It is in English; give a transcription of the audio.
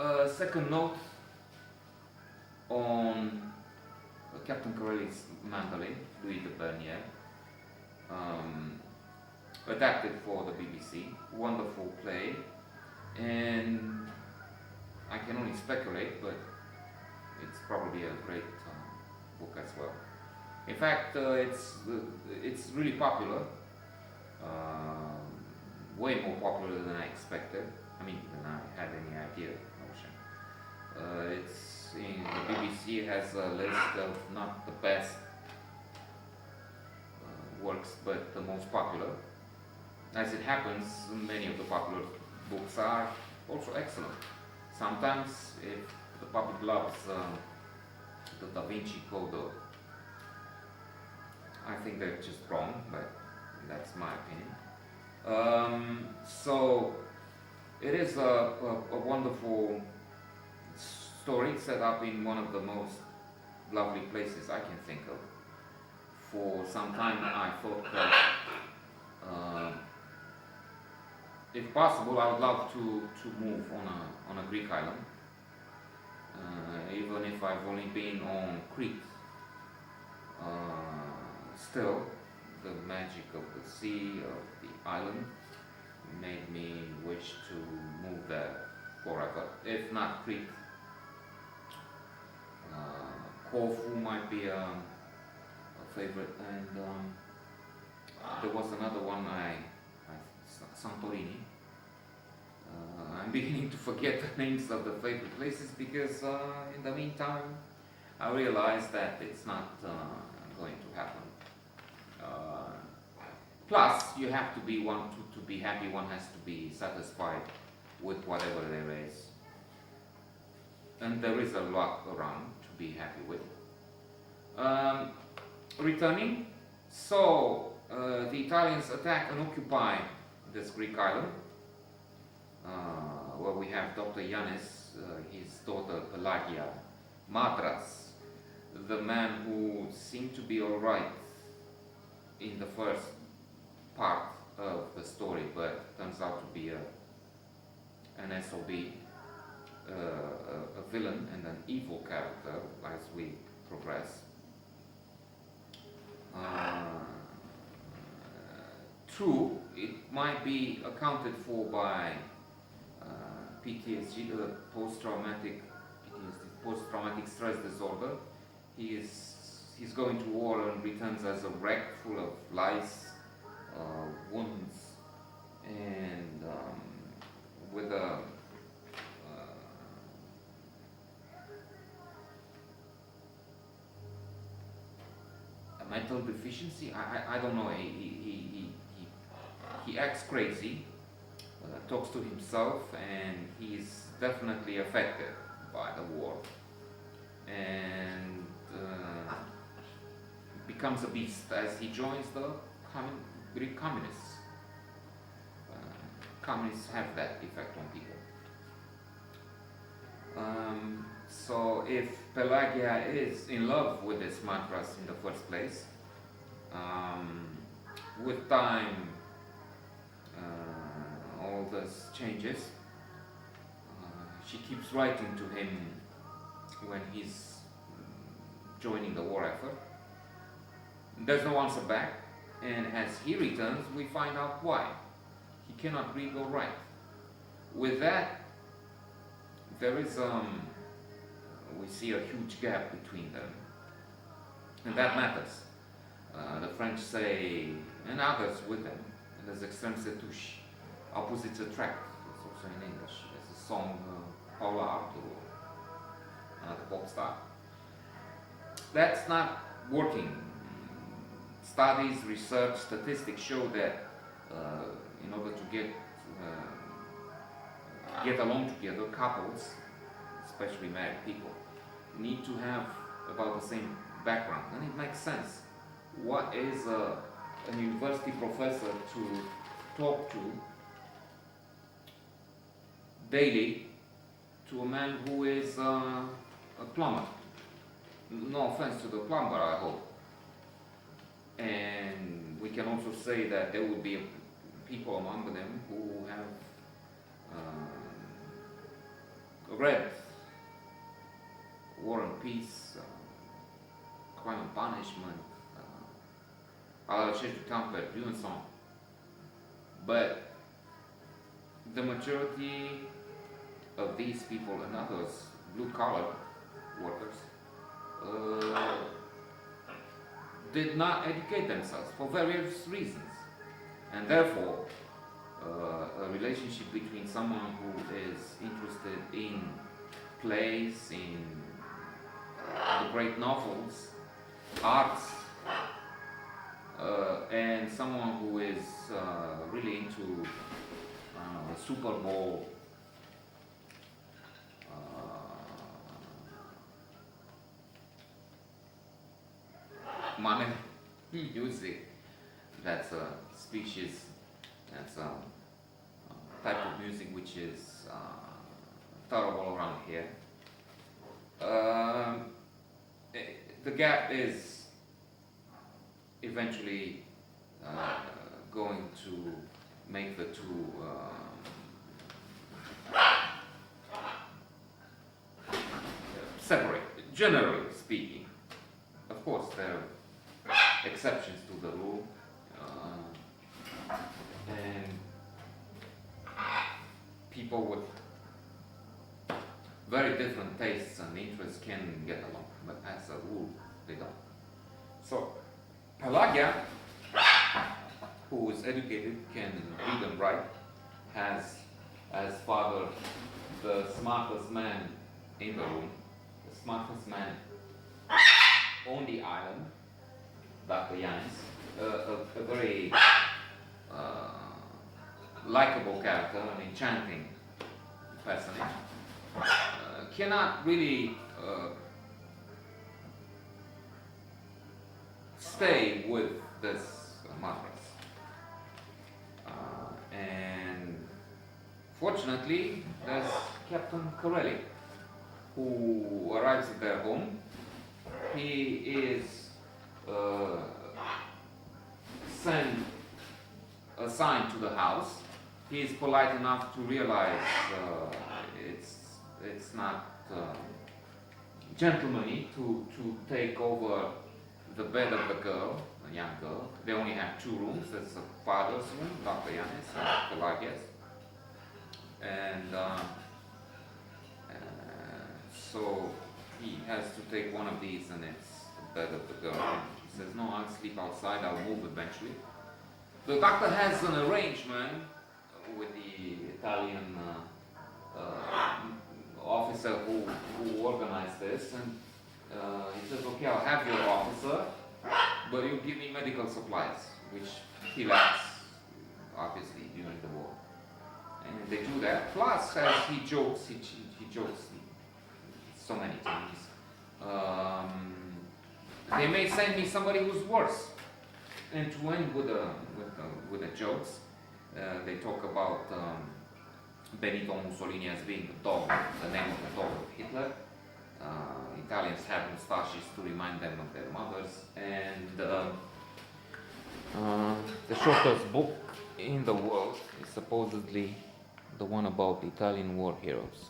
A second note on Captain Corelli's Mandolin, Louis de Bernieres, adapted for the BBC. Wonderful play, and I can only speculate, but it's probably a great book as well. In fact, it's really popular, way more popular than I expected. I mean, than I had any idea. It's in the BBC has a list of not the best works, but the most popular. As it happens, many of the popular books are also excellent. Sometimes, if the public loves the Da Vinci Code, I think they're just wrong, but that's my opinion. So it is a wonderful story set up in one of the most lovely places I can think of. For some time I thought that if possible I would love to move on a Greek island, even if I've only been on Crete. Still, the magic of the sea, of the island, made me wish to move there forever. If not Crete, Corfu might be a favorite, and there was another one, Santorini. I'm beginning to forget the names of the favorite places because in the meantime I realized that it's not going to happen. Plus, you have to be to be happy. One has to be satisfied with whatever there is, and there is a lot around to be happy with. Returning, so the Italians attack and occupy this Greek island, where we have Dr. Iannis, his daughter Pelagia, Madras, the man who seemed to be alright in the first part of the story, but turns out to be an SOB, a villain and an evil character as we progress. True, it might be accounted for by PTSD, post-traumatic stress disorder. He's going to war and returns as a wreck full of lies, wounds, and with a mental deficiency. I don't know. He acts crazy, talks to himself, and he's definitely affected by the war, and becomes a beast as he joins the Greek communists. Communists have that effect on people. So if Pelagia is in love with this Madras in the first place, with time all this changes. She keeps writing to him when he's joining the war effort. There's no answer back, and as he returns we find out why. He cannot read or write. With that, there is we see a huge gap between them, and that matters. The French say, and others with them, and there's extrême se touche, opposites attract. It's also in English. There's a song, Paula Arturo, another pop star. That's not working. Studies, research, statistics show that in order to get along together, couples, especially married people, need to have about the same background, and it makes sense. What is a university professor to talk to daily to a man who is a plumber? No offense to the plumber, I hope. And we can also say that there will be people among them who have read War and Peace, Crime and Punishment, à la recherche du temps perdu, and so on. But the majority of these people and others, blue-collar workers, did not educate themselves for various reasons, and therefore a relationship between someone who is interested in plays, in the great novels, arts, and someone who is really into Super Bowl, money, music. That's a species, that's a type of music which is thought of all around here. The gap is eventually going to make the two separate, generally speaking. Of course, there are exceptions to the rule, and people with very different tastes and interests can get along, but as a rule, they don't. So, Pelagia, who is educated, can read and write, has as father the smartest man in the room, the smartest man on the island, Dr. Iannis, a very likable character, an enchanting personage, cannot really stay with this Madras. And fortunately, there's Captain Corelli, who arrives at their home. He is assigned to the house. He is polite enough to realize it's not gentlemanly to take over the bed of the girl, a young girl. They only have two rooms. There's a father's room, Dr. Iannis, and Pelagia's. And so he has to take one of these, and it's the bed of the girl. And he says, no, I'll sleep outside, I'll move eventually. The doctor has an arrangement with the Italian officer who organized this, and he says, okay, I'll have your officer, but you give me medical supplies, which he lacks, obviously, during the war. And they do that. Plus, as he jokes so many times, they may send me somebody who's worse. And to end with the jokes, they talk about Benito Mussolini as being the dog, the name of the dog of Hitler. Italians have mustaches to remind them of their mothers, and the shortest book in the world is supposedly the one about the Italian war heroes.